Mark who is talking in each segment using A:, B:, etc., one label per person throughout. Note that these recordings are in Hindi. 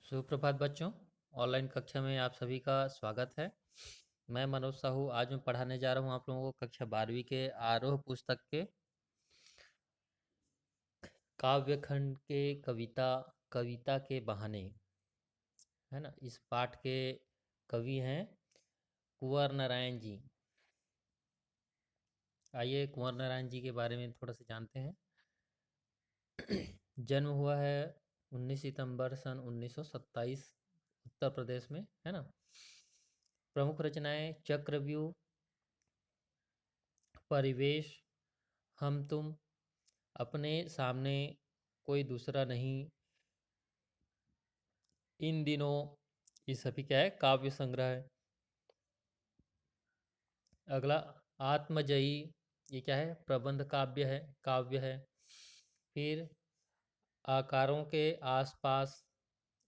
A: सुप्रभात बच्चों। ऑनलाइन कक्षा में आप सभी का स्वागत है। मैं मनोज साहू। आज मैं पढ़ाने जा रहा हूँ आप लोगों को कक्षा 12वीं के आरोह पुस्तक के काव्यखंड के कविता कविता के बहाने, है ना। इस पाठ के कवि हैं कुंवर नारायण जी। आइए कुंवर नारायण जी के बारे में थोड़ा सा जानते हैं। जन्म हुआ है 19 सितंबर सन 1927 उत्तर प्रदेश में, है ना। प्रमुख रचनाएं चक्रव्यूह, परिवेश, हम तुम, अपने सामने कोई दूसरा नहीं, इन दिनों, ये सभी क्या है, काव्य संग्रह है। अगला आत्मजयी, ये क्या है, प्रबंध काव्य है। फिर आकारों के आसपास,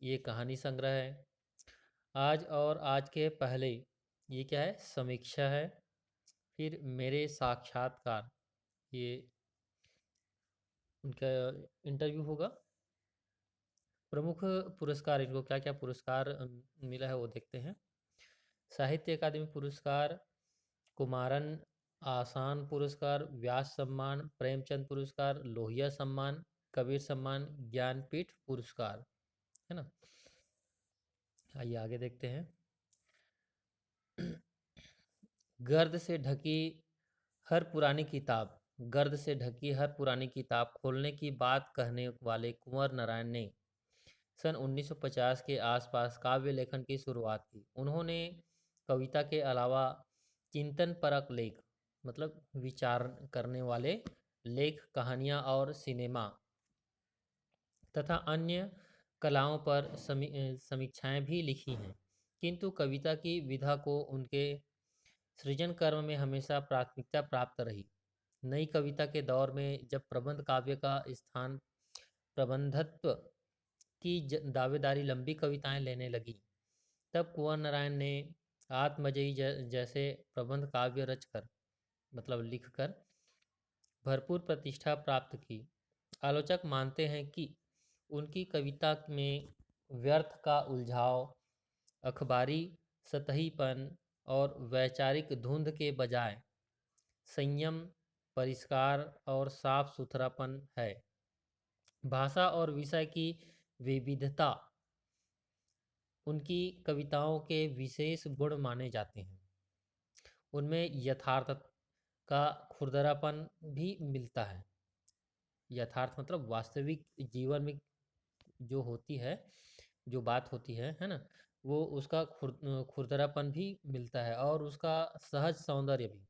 A: ये कहानी संग्रह है। आज और आज के पहले, ये क्या है, समीक्षा है। फिर मेरे साक्षात्कार, ये उनका इंटरव्यू होगा। प्रमुख पुरस्कार, इनको क्या क्या पुरस्कार मिला है वो देखते हैं। साहित्य अकादमी पुरस्कार, कुमारन आसान पुरस्कार, व्यास सम्मान, प्रेमचंद पुरस्कार, लोहिया सम्मान, कबीर सम्मान, ज्ञानपीठ पुरस्कार, है ना। आइए आगे देखते हैं। गर्द से ढकी हर पुरानी किताब, गर्द से ढकी हर पुरानी किताब खोलने की बात कहने वाले कुंवर नारायण ने सन 1950 के आसपास काव्य लेखन की शुरुआत की। उन्होंने कविता के अलावा चिंतन परक लेख, मतलब विचार करने वाले लेख, कहानियाँ और सिनेमा तथा अन्य कलाओं पर समीक्षाएं भी लिखी हैं। किंतु कविता की विधा को उनके सृजन कर्म में हमेशा प्राथमिकता प्राप्त रही। नई कविता के दौर में जब प्रबंध काव्य का स्थान प्रबंधत्व की दावेदारी लंबी कविताएं लेने लगी, तब कुंवर नारायण ने आत्मजयी जैसे प्रबंध काव्य रचकर, मतलब लिखकर भरपूर प्रतिष्ठा प्राप्त की। आलोचक मानते हैं कि उनकी कविता में व्यर्थ का उलझाव, अखबारी सतहीपन और वैचारिक धुंध के बजाय संयम, परिष्कार और साफ सुथरापन है। भाषा और विषय की विविधता उनकी कविताओं के विशेष गुण माने जाते हैं। उनमें यथार्थ का खुरदरापन भी मिलता है। यथार्थ मतलब वास्तविक जीवन में जो होती है, जो बात होती है ना, वो उसका खुरदरापन भी मिलता है और उसका सहज सौंदर्य भी।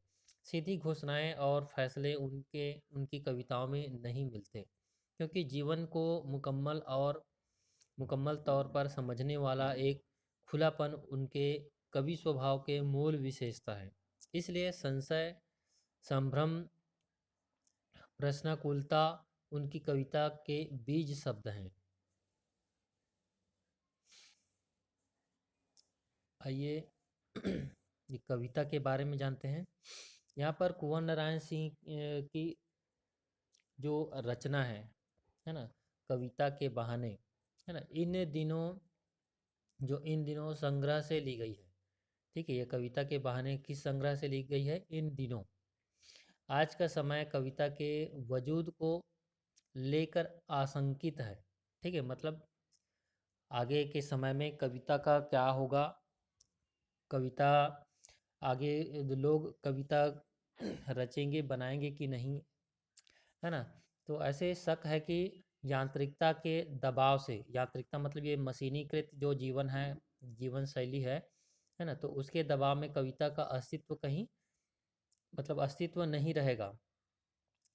A: सीधी घोषणाएं और फैसले उनकी कविताओं में नहीं मिलते, क्योंकि जीवन को मुकम्मल तौर पर समझने वाला एक खुलापन उनके कवि स्वभाव के मूल विशेषता है। इसलिए संशय, संभ्रम, प्रश्नाकुलता उनकी कविता के बीज शब्द हैं। आइए ये कविता के बारे में जानते हैं। यहाँ पर कुंवर नारायण सिंह की जो रचना है ना, कविता के बहाने, है ना, इन दिनों संग्रह से ली गई है। ठीक है, ये कविता के बहाने किस संग्रह से ली गई है? इन दिनों। आज का समय कविता के वजूद को लेकर आशंकित है। ठीक है, मतलब आगे के समय में कविता का क्या होगा, कविता आगे लोग कविता रचेंगे, बनाएंगे कि नहीं, है ना। तो ऐसे शक है कि यांत्रिकता के दबाव से, यांत्रिकता मतलब ये मशीनीकृत जो जीवन है, जीवन शैली है ना, तो उसके दबाव में कविता का अस्तित्व कहीं, मतलब अस्तित्व नहीं रहेगा,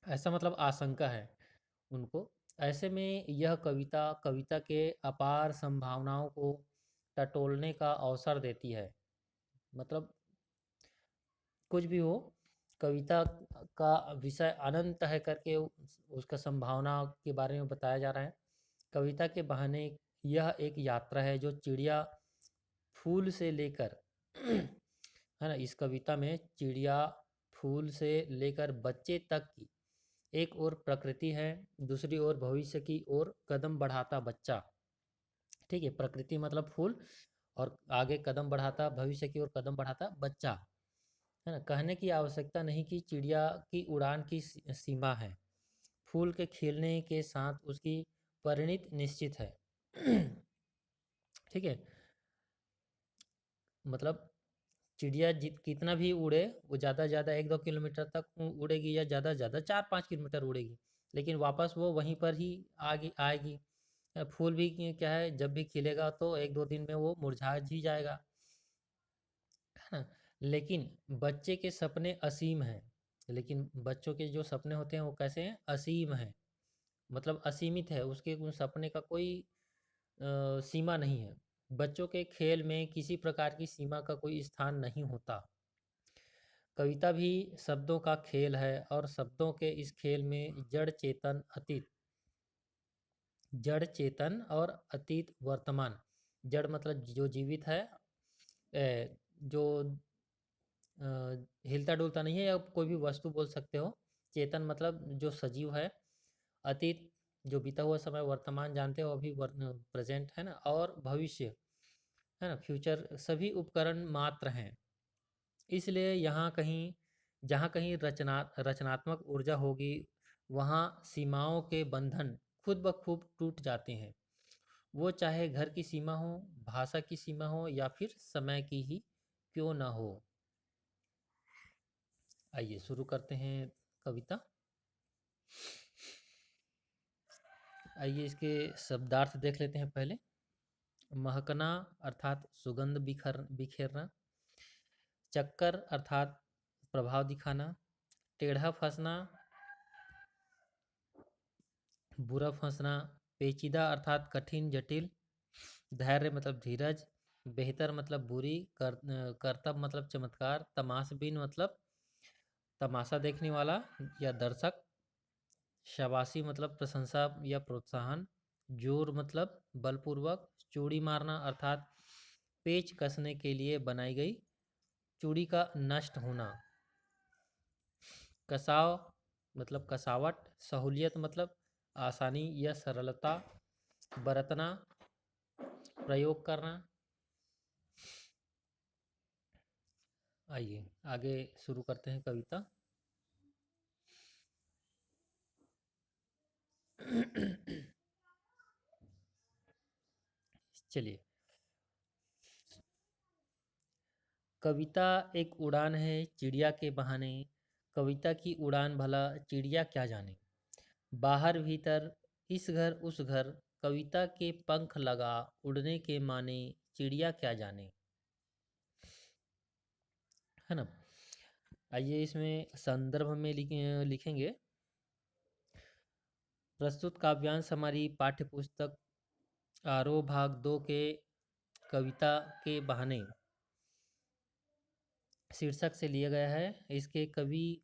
A: ऐसा मतलब आशंका है उनको। ऐसे में यह कविता कविता के अपार संभावनाओं को टटोलने का अवसर देती है। मतलब कुछ भी हो, कविता का विषय अनंत है करके उसका संभावना के बारे में बताया जा रहा है। कविता के बहाने यह एक यात्रा है जो चिड़िया फूल से लेकर है ना, इस कविता में चिड़िया फूल से लेकर बच्चे तक की एक ओर प्रकृति है, दूसरी ओर भविष्य की ओर कदम बढ़ाता बच्चा। ठीक है, प्रकृति मतलब फूल, और आगे कदम बढ़ाता, भविष्य की ओर कदम बढ़ाता बच्चा, है ना। कहने की आवश्यकता नहीं कि चिड़िया की उड़ान की सीमा है, फूल के खिलने के साथ उसकी परिणति निश्चित है। ठीक है, मतलब चिड़िया जित कितना भी उड़े, वो ज़्यादा से ज़्यादा 1-2 किलोमीटर तक उड़ेगी, या ज़्यादा से ज़्यादा 4-5 किलोमीटर उड़ेगी, लेकिन वापस वो वहीं पर ही आगे आएगी। फूल भी क्या है, जब भी खिलेगा तो 1-2 दिन में वो मुरझा ही जाएगा, है ना। लेकिन बच्चे के सपने असीम हैं, लेकिन बच्चों के जो सपने होते हैं वो कैसे हैं, असीम हैं, मतलब असीमित है, उसके उन सपने का कोई सीमा नहीं है। बच्चों के खेल में किसी प्रकार की सीमा का कोई स्थान नहीं होता। कविता भी शब्दों का खेल है, और शब्दों के इस खेल में जड़ चेतन और अतीत वर्तमान। जड़ मतलब जो जीवित है, जो हिलता डुलता नहीं है, या कोई भी वस्तु बोल सकते हो। चेतन मतलब जो सजीव है, अतीत जो बीता हुआ समय, वर्तमान जानते हो अभी, प्रेजेंट है ना, और भविष्य है ना, फ्यूचर, सभी उपकरण मात्र हैं। इसलिए यहाँ कहीं, जहाँ कहीं रचनात्मक ऊर्जा होगी, वहाँ सीमाओं के बंधन खुद ब खुद टूट जाते हैं। वो चाहे घर की सीमा हो, भाषा की सीमा हो, या फिर समय की ही क्यों ना हो। आइए शुरू करते हैं कविता। आइए इसके शब्दार्थ देख लेते हैं पहले। महकना अर्थात सुगंध बिखेरना, चक्कर अर्थात प्रभाव दिखाना, टेढ़ा फंसना, बुरा फंसना, पेचीदा अर्थात कठिन जटिल, धैर्य मतलब धीरज, बेहतर मतलब बुरी, करतब मतलब चमत्कार, तमाशबीन मतलब तमाशा देखने वाला या दर्शक, शाबाशी मतलब प्रशंसा या प्रोत्साहन, जोर मतलब बलपूर्वक, चूड़ी मारना अर्थात पेच कसने के लिए बनाई गई चूड़ी का नष्ट होना, कसाव मतलब कसावट, सहूलियत मतलब आसानी या सरलता बरतना, प्रयोग करना। आइए आगे शुरू करते हैं कविता। चलिए, कविता एक उड़ान है चिड़िया के बहाने, कविता की उड़ान भला चिड़िया क्या जाने, बाहर भीतर इस घर उस घर, कविता के पंख लगा उड़ने के माने, चिड़िया क्या जाने, है ना। आइए इसमें संदर्भ में लिखेंगे। प्रस्तुत काव्यांश हमारी पाठ्य पुस्तक आरोह भाग 2 के कविता के बहाने शीर्षक से लिया गया है। इसके कवि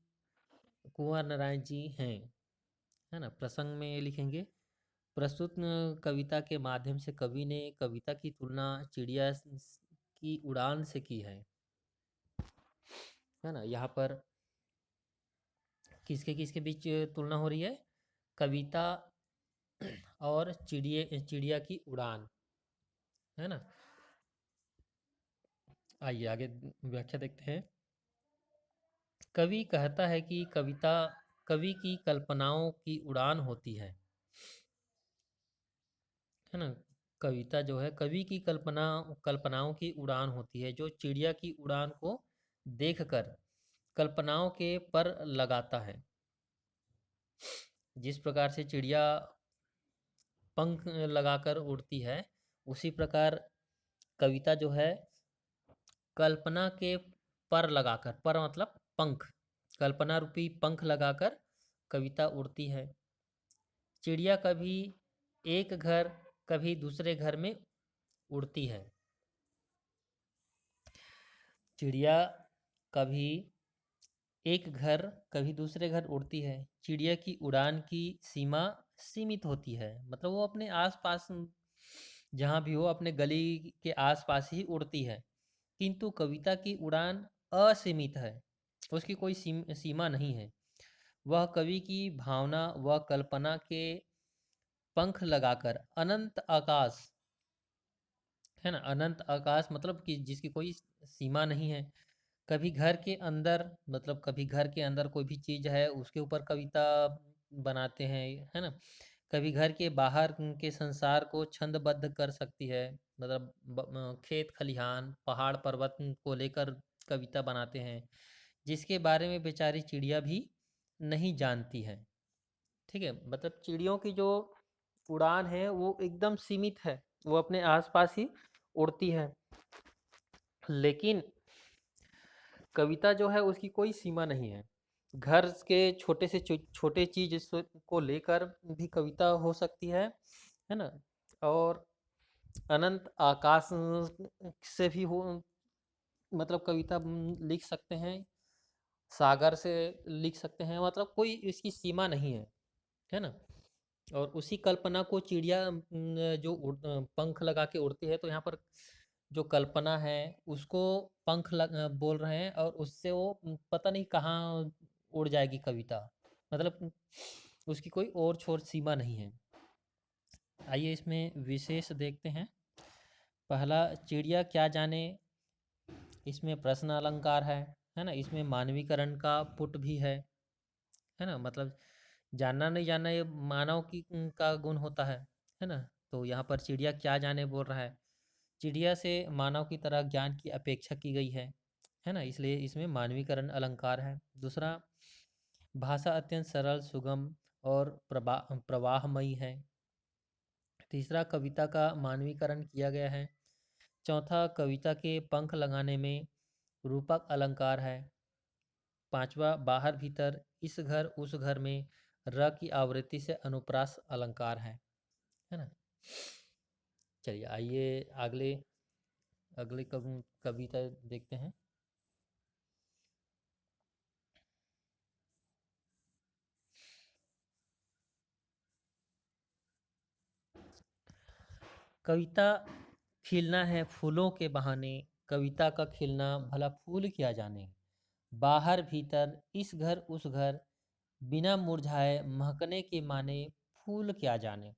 A: कुंवर नारायण जी हैं, है ना। प्रसंग में लिखेंगे, प्रस्तुत कविता के माध्यम से कवि ने कविता की तुलना चिड़िया की उड़ान से की है ना। यहाँ पर किसके किसके बीच तुलना हो रही है, कविता और चिड़िया की उड़ान, है ना। आइए आगे व्याख्या देखते हैं। कवि कहता है कि कविता कवि की कल्पनाओं की उड़ान होती है ना। कविता जो है कवि की कल्पनाओं की उड़ान होती है, जो चिड़िया की उड़ान को देखकर कल्पनाओं के पर लगाता है। जिस प्रकार से चिड़िया पंख लगाकर उड़ती है, उसी प्रकार कविता जो है कल्पना के पर लगाकर, पर मतलब पंख, कल्पना रूपी पंख लगाकर कविता उड़ती है। चिड़िया कभी एक घर कभी दूसरे घर में उड़ती है। चिड़िया कभी एक घर कभी दूसरे घर उड़ती है। चिड़िया की उड़ान की सीमा सीमित होती है, मतलब वो अपने आसपास जहाँ भी हो, अपने गली के आसपास ही उड़ती है। किंतु कविता की उड़ान असीमित है, उसकी कोई सीमा नहीं है। वह कवि की भावना व कल्पना के पंख लगाकर अनंत आकाश है ना। अनंत आकाश मतलब कि जिसकी कोई सीमा नहीं है। कभी घर के अंदर, मतलब कभी घर के अंदर कोई भी चीज़ है उसके ऊपर कविता बनाते हैं, है ना। कभी घर के बाहर के संसार को छंदबद्ध कर सकती है, मतलब खेत खलिहान पहाड़ पर्वत को लेकर कविता बनाते हैं, जिसके बारे में बेचारी चिड़िया भी नहीं जानती है। ठीक है, मतलब चिड़ियों की जो उड़ान है वो एकदम सीमित है, वो अपने आसपास ही उड़ती है। लेकिन कविता जो है उसकी कोई सीमा नहीं है। घर के छोटे से छोटे चीज को लेकर भी कविता हो सकती है ना। और अनंत आकाश से भी हो, मतलब कविता लिख सकते हैं, सागर से लिख सकते हैं, मतलब कोई इसकी सीमा नहीं है ना। और उसी कल्पना को चिड़िया जो पंख लगा के उड़ती है, तो यहाँ पर जो कल्पना है उसको बोल रहे हैं, और उससे वो पता नहीं कहाँ उड़ जाएगी कविता, मतलब उसकी कोई और छोर सीमा नहीं है। आइए इसमें विशेष देखते हैं। पहला, चिड़िया क्या जाने, इसमें प्रश्न अलंकार है ना। इसमें मानवीकरण का पुट भी है ना, मतलब जानना नहीं जानना ये मानव की का गुण होता है ना। तो यहाँ पर चिड़िया क्या जाने बोल रहा है, चिड़िया से मानव की तरह ज्ञान की अपेक्षा की गई है ना, इसलिए इसमें मानवीकरण अलंकार है। दूसरा, भाषा अत्यंत सरल सुगम और प्रवाहमयी है। तीसरा, कविता का मानवीकरण किया गया है। चौथा, कविता के पंख लगाने में रूपक अलंकार है। पांचवा, बाहर भीतर इस घर उस घर में र की आवृत्ति से अनुप्रास अलंकार है ना। चलिए आइए अगले अगले कविता देखते हैं। कविता खिलना है फूलों के बहाने, कविता का खिलना भला फूल क्या जाने। बाहर भीतर इस घर उस घर, बिना मुरझाए महकने के माने, फूल क्या जाने।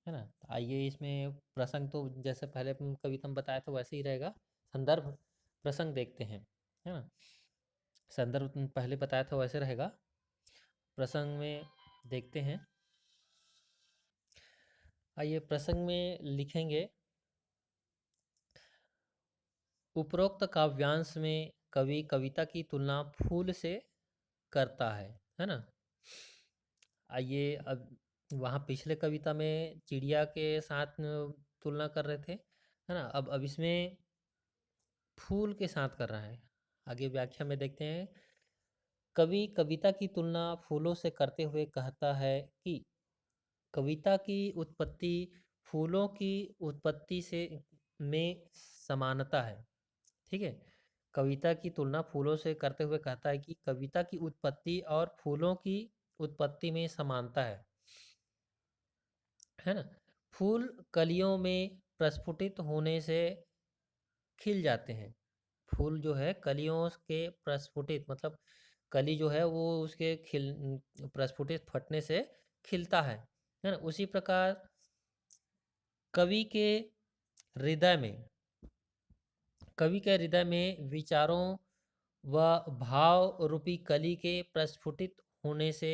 A: है ना। आइए इसमें प्रसंग तो जैसे पहले कविता में बताया था वैसे ही रहेगा, संदर्भ प्रसंग देखते हैं, है ना। संदर्भ पहले बताया था वैसे रहेगा, प्रसंग में देखते हैं। आइए प्रसंग में लिखेंगे, उपरोक्त काव्यांश में कवि कविता की तुलना फूल से करता है ना। आइए अब, वहाँ पिछले कविता में चिड़िया के साथ तुलना कर रहे थे, है ना। अब इसमें फूल के साथ कर रहा है। आगे व्याख्या में देखते हैं। कवि कविता की तुलना फूलों से करते हुए कहता है कि कविता की उत्पत्ति फूलों की उत्पत्ति से में समानता है। ठीक है, कविता की तुलना फूलों से करते हुए कहता है कि कविता की उत्पत्ति और फूलों की उत्पत्ति में समानता है ना। फूल कलियों में प्रस्फुटित होने से खिल जाते हैं। फूल जो है कलियों के प्रस्फुटित, मतलब कली जो है वो उसके खिल प्रस्फुटित फटने से खिलता है ना। उसी प्रकार कवि के हृदय में कवि के हृदय में विचारों व भाव रूपी कली के प्रस्फुटित होने से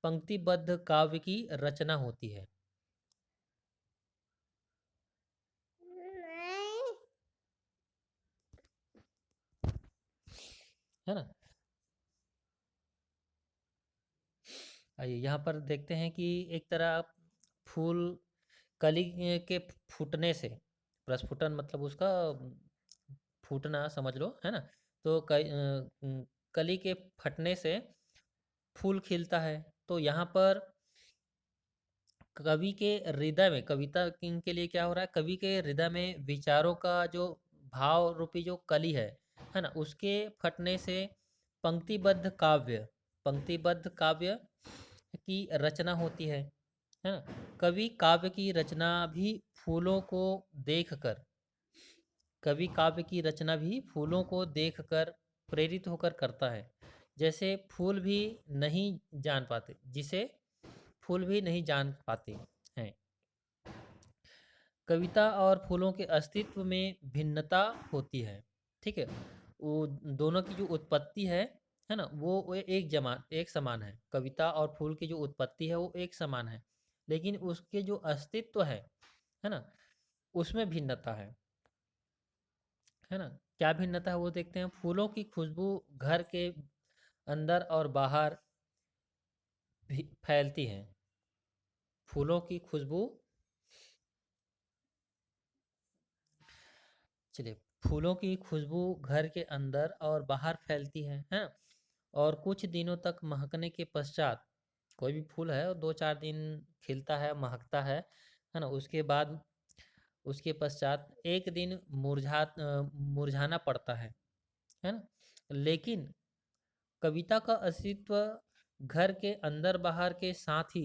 A: पंक्तिबद्ध काव्य की रचना होती है ना। आइए यहाँ पर देखते हैं कि एक तरह फूल कली के फूटने से, प्रस्फुटन मतलब उसका फूटना समझ लो, है ना। तो कली के फटने से फूल खिलता है। तो यहाँ पर कवि के हृदय में, कविता के लिए क्या हो रहा है, कवि के हृदय में विचारों का जो भाव रूपी जो कली है ना, उसके फटने से पंक्तिबद्ध काव्य पंक्तिबद्ध काव्य की रचना होती है ना। कवि काव्य की रचना भी फूलों को देखकर कवि काव्य की रचना भी फूलों को देखकर प्रेरित होकर करता है, जैसे फूल भी नहीं जान पाते जिसे फूल भी नहीं जान पाते हैं। कविता और फूलों के अस्तित्व में भिन्नता होती है। ठीक है, वो दोनों की जो उत्पत्ति है ना, वो एक समान है। कविता और फूल की जो उत्पत्ति है वो एक समान है, लेकिन उसके जो अस्तित्व है ना, उसमें भिन्नता है ना। क्या भिन्नता है वो देखते हैं। फूलों की खुशबू घर के अंदर और बाहर भी फैलती है। फूलों की खुशबू, चलिए, फूलों की खुशबू घर के अंदर और बाहर फैलती है। और कुछ दिनों तक महकने के पश्चात, कोई भी फूल है और 2-4 दिन खिलता है, महकता है ना, उसके बाद उसके पश्चात एक दिन मुरझाना पड़ता है ना। लेकिन कविता का अस्तित्व घर के अंदर बाहर के साथ ही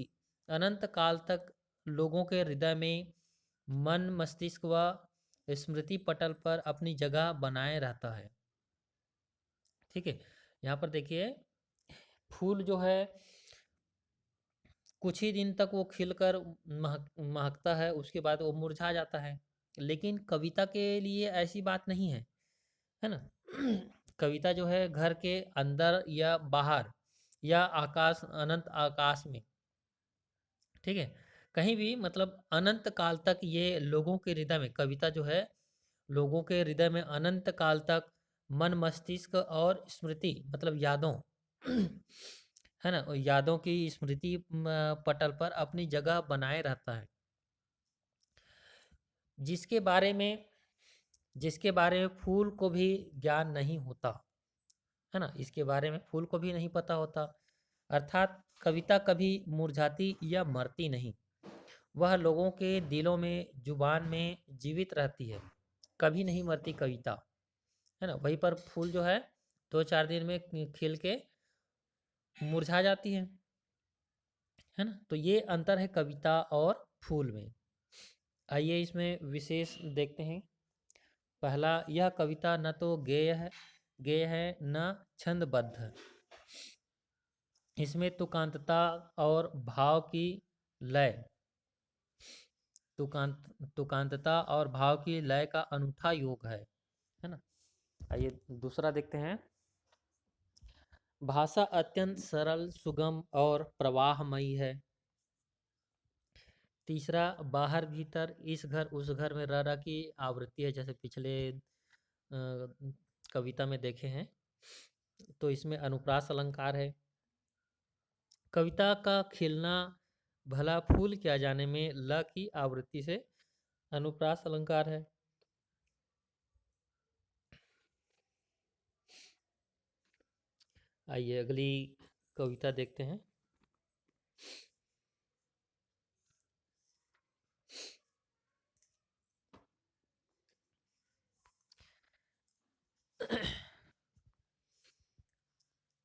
A: अनंत काल तक लोगों के हृदय में, मन, मस्तिष्क व स्मृति पटल पर अपनी जगह बनाए रहता है। ठीक है, यहाँ पर देखिए, फूल जो है कुछ ही दिन तक वो खिलकर महकता है, उसके बाद वो मुरझा जाता है। लेकिन कविता के लिए ऐसी बात नहीं है ना। कविता जो है घर के अंदर या बाहर या आकाश, अनंत आकाश में, ठीक है, कहीं भी, मतलब अनंत काल तक ये लोगों के हृदय में, कविता जो है लोगों के हृदय में अनंत काल तक मन, मस्तिष्क और स्मृति, मतलब यादों है ना, यादों की स्मृति पटल पर अपनी जगह बनाए रहता है। जिसके बारे में जिसके बारे में फूल को भी ज्ञान नहीं होता, है ना, इसके बारे में फूल को भी नहीं पता होता। अर्थात कविता कभी मुरझाती या मरती नहीं, वह लोगों के दिलों में, जुबान में जीवित रहती है, कभी नहीं मरती कविता, है ना। वहीं पर फूल जो है 2-4 दिन में खिल के मुरझा जाती है ना। तो ये अंतर है कविता और फूल में। आइए इसमें विशेष देखते हैं। पहला, यह कविता न तो गेय है न छंदबद्ध। इसमें तुकांतता और भाव की लय, तुकांतता और भाव की लय का अनूठा योग है ना। आइए दूसरा देखते हैं। भाषा अत्यंत सरल, सुगम और प्रवाहमयी है। तीसरा, बाहर भीतर, इस घर उस घर में, रह की आवृत्ति है, जैसे पिछले कविता में देखे हैं। तो इसमें अनुप्रास अलंकार है। कविता का खिलना भला फूल क्या जाने में ल की आवृत्ति से अनुप्रास अलंकार है। आइए अगली कविता देखते हैं।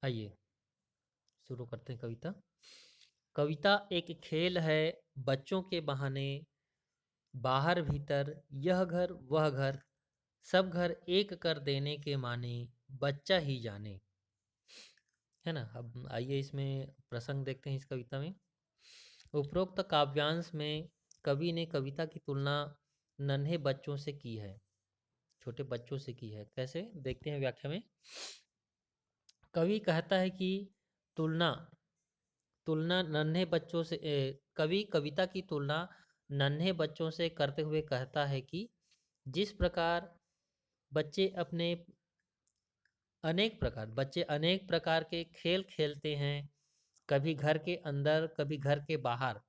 A: आइए शुरू करते हैं कविता। कविता एक खेल है बच्चों के बहाने, बाहर भीतर, यह घर वह घर, सब घर एक कर देने के माने, बच्चा ही जाने, है ना। अब आइए इसमें प्रसंग देखते हैं इस कविता में। उपरोक्त काव्यांश में कवि ने कविता की तुलना नन्हे बच्चों से की है, छोटे बच्चों से की है। कैसे, देखते हैं व्याख्या में। कवि कहता है कि तुलना तुलना नन्हे बच्चों से कवि कविता की तुलना नन्हे बच्चों से करते हुए कहता है कि जिस प्रकार बच्चे अनेक प्रकार के खेल खेलते हैं, कभी घर के अंदर, कभी घर के बाहर,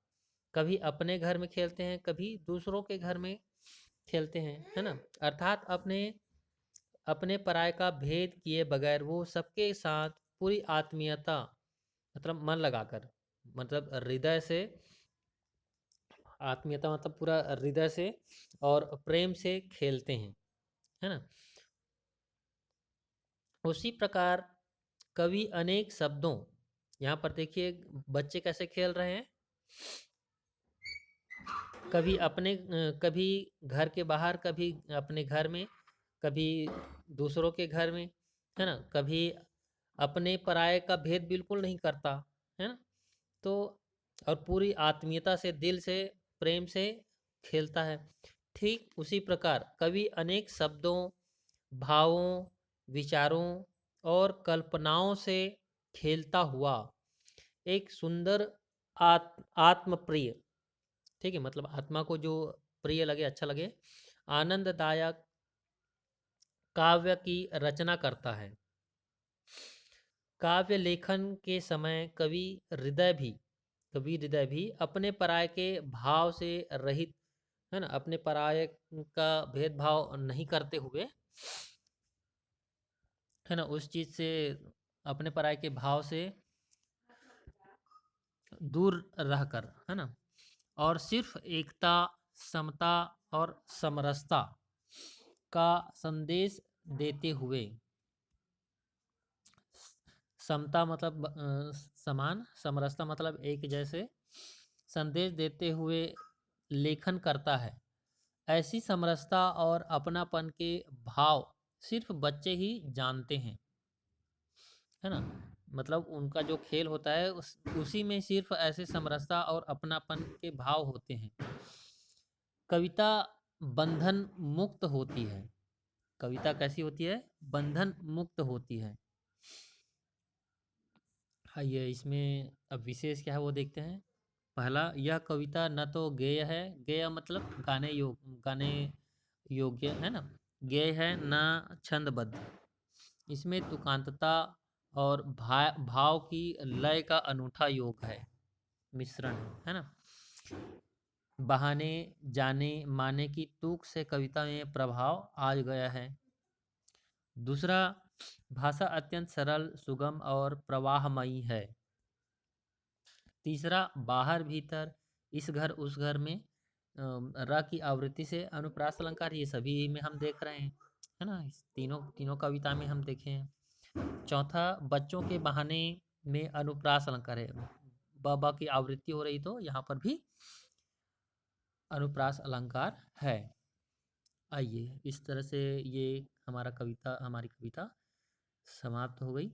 A: कभी अपने घर में खेलते हैं, कभी दूसरों के घर में खेलते हैं, है ना। अर्थात अपने अपने पराये का भेद किए बगैर वो सबके साथ पूरी आत्मीयता, मतलब मन लगाकर, मतलब हृदय से, आत्मीयता मतलब पूरा हृदय से और प्रेम से खेलते हैं, है ना। उसी प्रकार कवि अनेक शब्दों, यहाँ पर देखिए बच्चे कैसे खेल रहे हैं, कभी घर के बाहर, कभी अपने घर में, कभी दूसरों के घर में, है ना। कभी अपने पराये का भेद बिल्कुल नहीं करता, है ना। तो और पूरी आत्मीयता से, दिल से, प्रेम से खेलता है। ठीक उसी प्रकार कवि अनेक शब्दों, भावों, विचारों और कल्पनाओं से खेलता हुआ एक सुंदर आत्मप्रिय, ठीक है, मतलब आत्मा को जो प्रिय लगे, अच्छा लगे, आनंददायक काव्य की रचना करता है। काव्य लेखन के समय कवि हृदय भी अपने पराय के भाव से रहित, है ना, अपने पराय का भेदभाव नहीं करते हुए, है ना, उस चीज से, अपने पराय के भाव से दूर रहकर, है ना, और सिर्फ एकता, समता और समरसता का संदेश देते हुए, समता मतलब समान, समरसता मतलब एक जैसे, संदेश देते हुए लेखन करता है। ऐसी समरसता और अपनापन के भाव सिर्फ बच्चे ही जानते हैं, है ना, मतलब उनका जो खेल होता है उसी में सिर्फ ऐसे समरसता और अपनापन के भाव होते हैं। कविता बंधन मुक्त होती है। कविता कैसी होती है? बंधन मुक्त होती है। आइए इसमें अब विशेष क्या है वो देखते हैं। पहला, यह कविता न तो गेय है, गेय मतलब गाने योग्य, है ना, गेय है न छंदबद्ध। इसमें तुकांतता और भाव की लय का अनूठा योग है, मिश्रण है ना। बहाने, जाने माने की तुक से कविता में प्रभाव आ गया है। दूसरा, भाषा अत्यंत सरल, सुगम और प्रवाहमयी है। तीसरा, बाहर भीतर, इस घर उस घर में र की आवृत्ति से अनुप्रास अलंकार, ये सभी में हम देख रहे हैं, है ना, इस तीनों तीनों कविता में हम देखे हैं। चौथा, बच्चों के बहाने में अनुप्रास अलंकार है, ब की आवृत्ति हो रही तो यहाँ पर भी अनुप्रास अलंकार है। आइए इस तरह से ये हमारी कविता समाप्त हो गई।